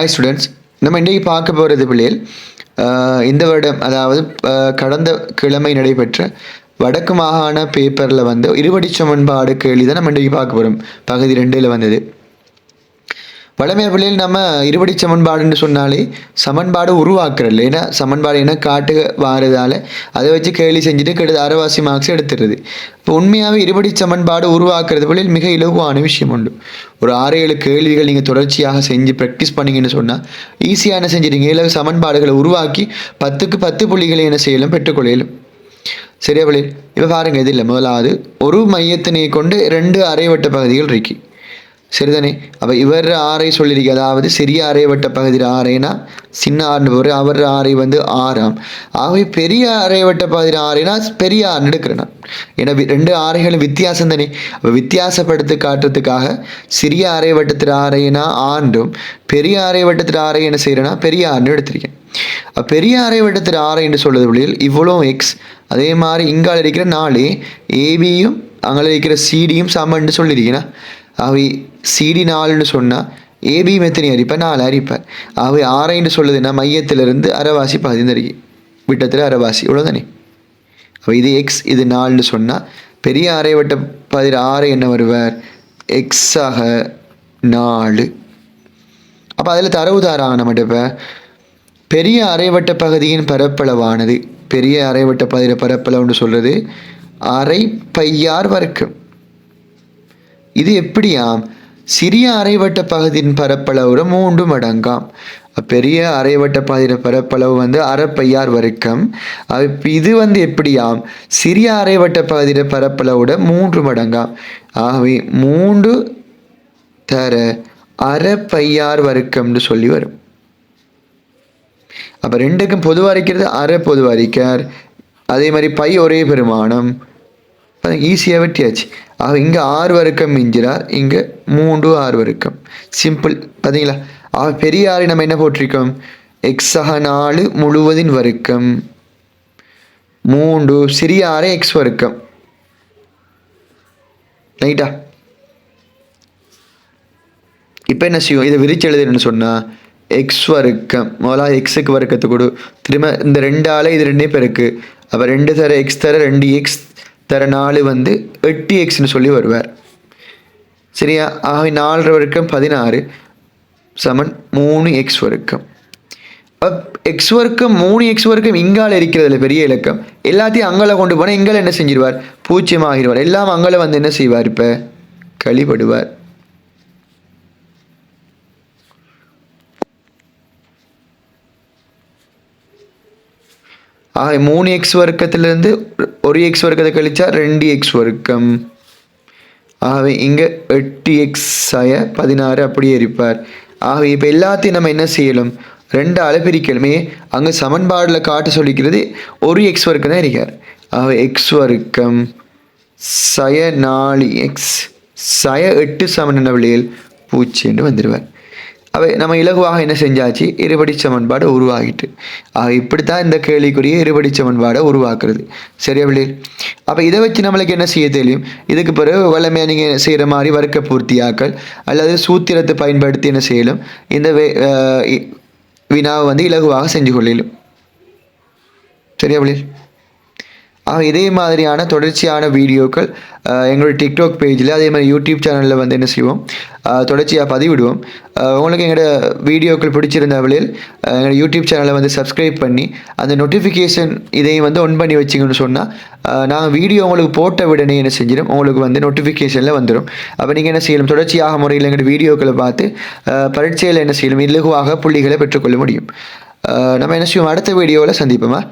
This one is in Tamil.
ஹாய் ஸ்டூடெண்ட்ஸ், நம்ம இன்றைக்கி பார்க்க போகிறது பிள்ளைகள் இந்த வருடம் அதாவது கடந்த கிழமை நடைபெற்ற வடக்கு மாகாண பேப்பரில் வந்து இருபடி சமன்பாடு கேள்வி தான் நம்ம இன்றைக்கி பார்க்க போகிறோம். பகுதி 2ல் வந்தது. வளமையாக பிள்ளைகள் நம்ம இருபடி சமன்பாடுன்னு சொன்னாலே சமன்பாடு உருவாக்குறதில்ல. ஏன்னா சமன்பாடு என்ன காட்டு வாரதால் அதை வச்சு கேள்வி செஞ்சுட்டு அரைவாசி மார்க்ஸ் எடுத்துடுறது. இப்போ உண்மையாகவே இருபடி சமன்பாடு உருவாக்குறது பிள்ளைகள் மிக இலகுவான விஷயம் உண்டு. ஒரு 6-7 கேள்விகள் நீங்கள் தொடர்ச்சியாக செஞ்சு ப்ராக்டிஸ் பண்ணிங்கன்னு சொன்னால் ஈஸியாக என்ன செஞ்சிடுங்க, 7 சமன்பாடுகளை உருவாக்கி 10க்கு 10 புள்ளிகளை என்ன செய்யலாம், பெற்றுக்கொள்ளையிலும். சரியா பிள்ளைகள்? இப்போ பாருங்கள், இது இல்லை. முதலாவது ஒரு மையத்தினை கொண்டு 2 அரைவட்ட பகுதிகள் இருக்கு. சரிதானே? அப்போ இவர் ஆரை சொல்லியிருக்கு, அதாவது சிறிய அரைவட்ட பகுதியில் ஆரைனா சின்ன ஆறுன்னு போகிற அவர் ஆரை வந்து 6ஆம். ஆகவே பெரிய அரைவட்ட பகுதியில் ஆரைனா பெரிய ஆறுன்னு எடுக்கிறேன் நான். ஏன்னா 2 ஆரைகளும் வித்தியாசம் தானே. அப்போ வித்தியாசப்படுத்தி காட்டுறதுக்காக சிறிய அரைவட்டத்தில் ஆரைனா ஆண்டும் பெரிய அரைவட்டத்தில் ஆரை என்ன செய்கிறேன்னா பெரிய ஆறுன்னு எடுத்திருக்கேன். பெரிய அரைவட்டத்தில் ஆரை என்று சொல்வது பிள்ளைகள் இவ்வளோ எக்ஸ், அதே மாதிரி இங்கால இருக்கிற 4 ஏபியும் அங்கே இருக்கிற சிடியும் சமன்னு சொல்லியிருக்கேன்னா, அவை சிடி 4ன்னு சொன்னால் ஏபி எத்தனை அரிப்பேன், 4 அரிப்பேன். அவை ஆரைன்னு சொல்லுதுன்னா மையத்திலிருந்து அரைவாசி பகுதி தருகி விட்டத்தில் அரைவாசி இவ்வளோதானே. அப்போ இது எக்ஸ், இது 4ன்னு சொன்னால் பெரிய அரைவட்ட பகுதியில் 6 என்ன வருவார், எக்ஸாக 4. அப்போ அதில் தரவு தாராங்க நம்மகிட்ட. இப்போ பெரிய அரைவட்ட பகுதியின் பரப்பளவானது, பெரிய அரைவட்ட பகுதியில் பரப்பளவுன்னு சொல்கிறது அரை பையார் வர்க்கம். இது எப்படியாம், சிறிய அரைவட்ட பகுதியின் பரப்பளவு 3 மடங்காம். பெரிய அரைவட்ட பகுதியின் பரப்பளவு வந்து அரை பையார் வர்க்கம். இது வந்து எப்படியாம், சிறிய அரைவட்ட பகுதியின் பரப்பளவோட 3 மடங்காம். ஆகவே 3 தர அரை பையார் வர்க்கம்னு சொல்லி வரும். அப்போ 2க்கும் பொதுவாக இருக்கிறது அரை பொதுவாக இருக்கார். அதே மாதிரி பை ஒரே பெருமானம், ஈஸியாக வெட்டியாச்சு. ஆக இங்கே 6 வர்க்கம் மிஞ்சிறார், இங்கே 3 6 வர்க்கம். சிம்பிள். பார்த்தீங்களா? ஆக பெரிய ஆறை நம்ம என்ன போட்டிருக்கோம், எக்ஸாக 4 முழுவதின் வர்க்கம் 3, சிறிய ஆறை எக்ஸ் வர்க்கம். ரைட்டா? இப்போ என்ன செய்யும், இதை விரிச்சு எழுதுன்னு சொன்னால் எக்ஸ் வர்க்கம் முதலாக எக்ஸுக்கு வர்க்கத்தை கொடு, திரும்ப இந்த 2 ஆளை இது 2 பேருக்கு. அப்போ 2 தர எக்ஸ் தர 2x தர 4 வந்து 8xன்னு சொல்லி வருவார். சரியா? ஆக 4 வர்க்கம் 16 சமன் 3x வர்க்கம். எக்ஸ் வர்க்கம் 3x வர்க்கம் இங்கால இருக்கிறதுல பெரிய இலக்கம் எல்லாத்தையும் அங்கால கொண்டு போனால் இங்கால என்ன செஞ்சிருவார், 0 ஆகிடுவார். எல்லாம் அங்கால வந்து என்ன செய்வார், இப்போ கழிபடுவார். ஆக 3x வர்க்கத்திலிருந்து ஒரு எக்ஸ் வர்க்கத்தை கழிச்சா 2x வர்க்கம். ஆகவே இங்கே 8x 16 அப்படியே இருப்பார். ஆகவே இப்போ எல்லாத்தையும் நம்ம என்ன செய்யலாம், 2 ஆளை பிரிக்கலுமே. அங்கே சமன்பாடில் காட்ட சொல்லிக்கிறது ஒரு எக்ஸ் வர்க்கம் தான் இருக்கார். ஆகவே எக்ஸ் வர்க்கம் 4x 8 சமன் என்ன விளையல் 0 வந்துடுவார். அவை நம்ம இலகுவாக என்ன செஞ்சாச்சு, இருபடி சமன்பாடு உருவாகிட்டு. இப்படித்தான் இந்த கேள்விக்குரிய இருபடி சமன்பாடை உருவாக்குறது. சரியா பிள்ளைகள்? அப்போ இதை வச்சு நம்மளுக்கு என்ன செய்ய தெரியும், இதுக்கு பிறகு வளமையாக நீங்கள் செய்கிற மாதிரி வர்க்க பூர்த்தியாக்கல் அல்லது சூத்திரத்தை பயன்படுத்தி என்ன செய்யலும், இந்த வினாவை வந்து இலகுவாக செஞ்சு கொள்ளிலும். சரியா பிள்ளைகள்? இதே மாதிரியான தொடர்ச்சியான வீடியோக்கள் எங்களோட டிக்டாக் பேஜில் அதே மாதிரி யூடியூப் சேனலில் வந்து என்ன செய்வோம், தொடர்ச்சியாக பதிவிடுவோம். உங்களுக்கு எங்களோட வீடியோக்கள் பிடிச்சிருந்த வழியில் எங்களோட யூடியூப் சேனலை வந்து சப்ஸ்கிரைப் பண்ணி அந்த நோட்டிஃபிகேஷன் இதையும் வந்து ஒன் பண்ணி வச்சிங்கன்னு சொன்னால் நாங்கள் வீடியோ உங்களுக்கு போட்ட உடனே என்ன செஞ்சிடும், உங்களுக்கு வந்து நோட்டிஃபிகேஷனில் வந்துடும். அப்போ நீங்கள் என்ன செய்யணும், தொடர்ச்சியாக முறையில் எங்களோட வீடியோக்களை பார்த்து பரீட்சையில் என்ன செய்யணும், இலகுவாக புள்ளிகளை பெற்றுக்கொள்ள முடியும். நம்ம என்ன செய்வோம், அடுத்த வீடியோவில் சந்திப்போமா.